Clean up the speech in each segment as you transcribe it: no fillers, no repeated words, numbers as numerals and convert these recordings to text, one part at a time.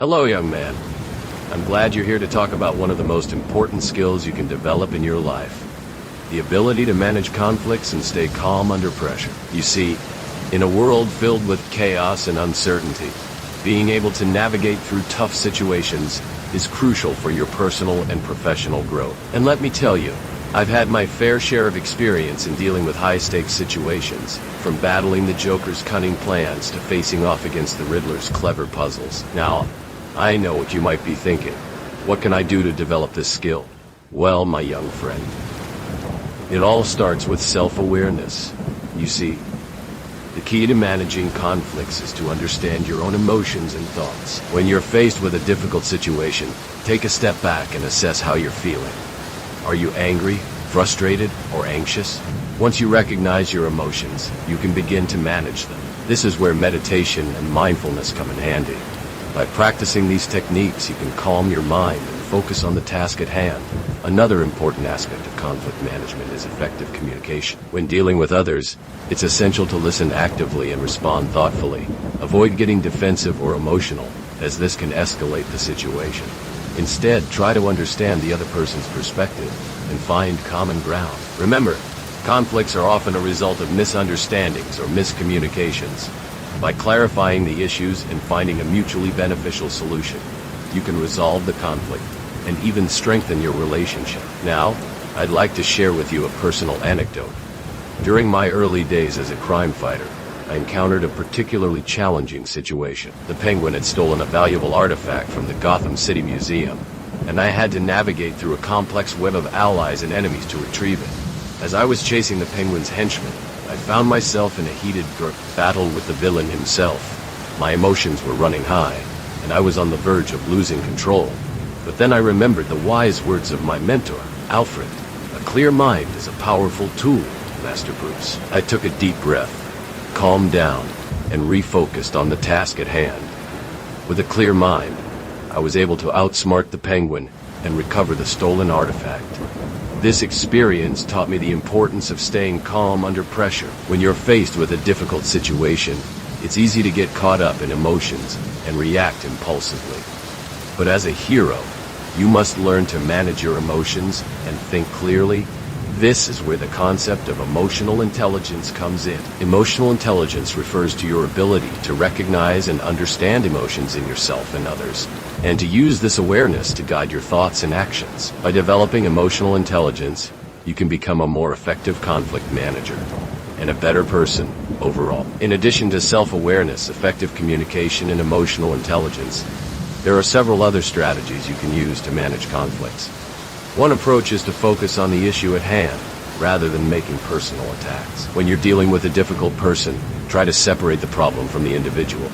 Hello, young man. I'm glad you're here to talk about one of the most important skills you can develop in your life. The ability to manage conflicts and stay calm under pressure. You see, in a world filled with chaos and uncertainty, being able to navigate through tough situations is crucial for your personal and professional growth. And let me tell you, I've had my fair share of experience in dealing with high-stakes situations, from battling the Joker's cunning plans to facing off against the Riddler's clever puzzles. Now, I know what you might be thinking. What can I do to develop this skill? Well, my young friend, it all starts with self-awareness. You see, the key to managing conflicts is to understand your own emotions and thoughts. When you're faced with a difficult situation, take a step back and assess how you're feeling. Are you angry, frustrated, or anxious? Once you recognize your emotions, you can begin to manage them. This is where meditation and mindfulness come in handy. By practicing these techniques, you can calm your mind and focus on the task at hand. Another important aspect of conflict management is effective communication. When dealing with others, it's essential to listen actively and respond thoughtfully. Avoid getting defensive or emotional, as this can escalate the situation. Instead, try to understand the other person's perspective and find common ground. Remember, conflicts are often a result of misunderstandings or miscommunications. By clarifying the issues and finding a mutually beneficial solution, you can resolve the conflict and even strengthen your relationship. Now, I'd like to share with you a personal anecdote. During my early days as a crime fighter, I encountered a particularly challenging situation. The Penguin had stolen a valuable artifact from the Gotham City Museum, and I had to navigate through a complex web of allies and enemies to retrieve it. As I was chasing the Penguin's henchmen, I found myself in a heated battle with the villain himself. My emotions were running high, and I was on the verge of losing control. But then I remembered the wise words of my mentor, Alfred. A clear mind is a powerful tool, Master Bruce. I took a deep breath, calmed down, and refocused on the task at hand. With a clear mind, I was able to outsmart the Penguin and recover the stolen artifact. This experience taught me the importance of staying calm under pressure. When you're faced with a difficult situation, it's easy to get caught up in emotions and react impulsively. But as a hero, you must learn to manage your emotions and think clearly. This is where the concept of emotional intelligence comes in. Emotional intelligence refers to your ability to recognize and understand emotions in yourself and others, and to use this awareness to guide your thoughts and actions. By developing emotional intelligence, you can become a more effective conflict manager and a better person overall. In addition to self-awareness, effective communication, and emotional intelligence, there are several other strategies you can use to manage conflicts. One approach is to focus on the issue at hand, rather than making personal attacks. When you're dealing with a difficult person, try to separate the problem from the individual.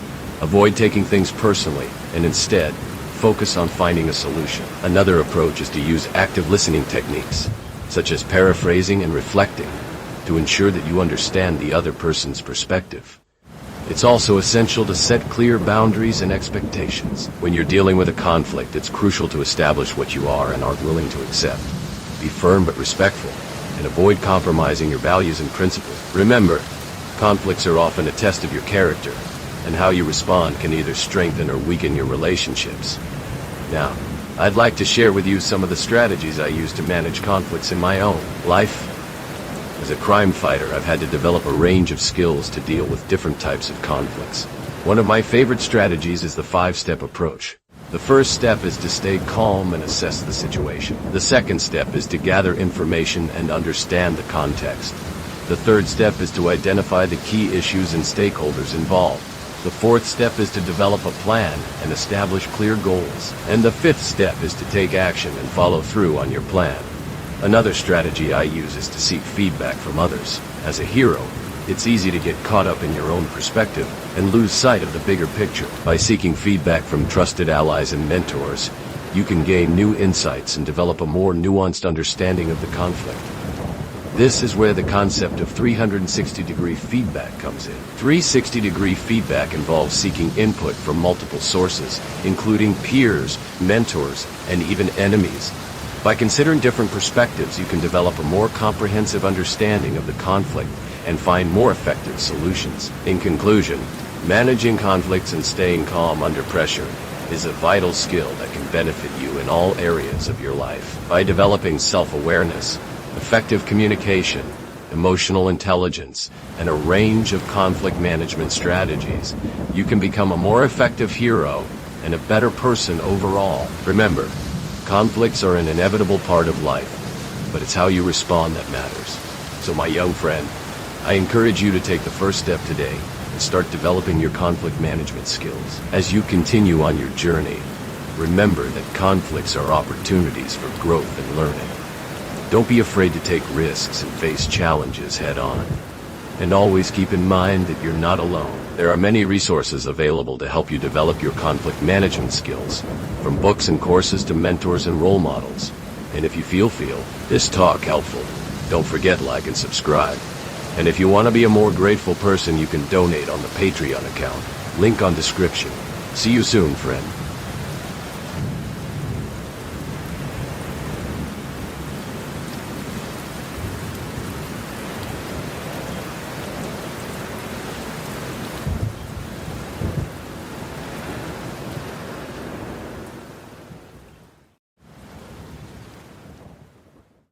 Avoid taking things personally, and instead, focus on finding a solution. Another approach is to use active listening techniques, such as paraphrasing and reflecting, to ensure that you understand the other person's perspective. It's also essential to set clear boundaries and expectations. When you're dealing with a conflict, it's crucial to establish what you are and aren't willing to accept. Be firm but respectful, and avoid compromising your values and principles. Remember, conflicts are often a test of your character, and how you respond can either strengthen or weaken your relationships. Now, I'd like to share with you some of the strategies I use to manage conflicts in my own life. As a crime fighter, I've had to develop a range of skills to deal with different types of conflicts. One of my favorite strategies is the 5-step approach. The first step is to stay calm and assess the situation. The second step is to gather information and understand the context. The third step is to identify the key issues and stakeholders involved. The fourth step is to develop a plan and establish clear goals. And the fifth step is to take action and follow through on your plan. Another strategy I use is to seek feedback from others. As a hero, it's easy to get caught up in your own perspective and lose sight of the bigger picture. By seeking feedback from trusted allies and mentors, you can gain new insights and develop a more nuanced understanding of the conflict. This is where the concept of 360-degree feedback comes in. 360-degree feedback involves seeking input from multiple sources, including peers, mentors, and even enemies. By considering different perspectives, you can develop a more comprehensive understanding of the conflict and find more effective solutions. In conclusion, managing conflicts and staying calm under pressure is a vital skill that can benefit you in all areas of your life. By developing self-awareness, effective communication, emotional intelligence, and a range of conflict management strategies, you can become a more effective hero and a better person overall. Remember, conflicts are an inevitable part of life, but it's how you respond that matters. So my young friend, I encourage you to take the first step today and start developing your conflict management skills. As you continue on your journey, remember that conflicts are opportunities for growth and learning. Don't be afraid to take risks and face challenges head on. And always keep in mind that you're not alone. There are many resources available to help you develop your conflict management skills, from books and courses to mentors and role models. And if you feel this talk helpful, don't forget like and subscribe. And if you want to be a more grateful person, you can donate on the Patreon account. Link on description. See you soon, friend.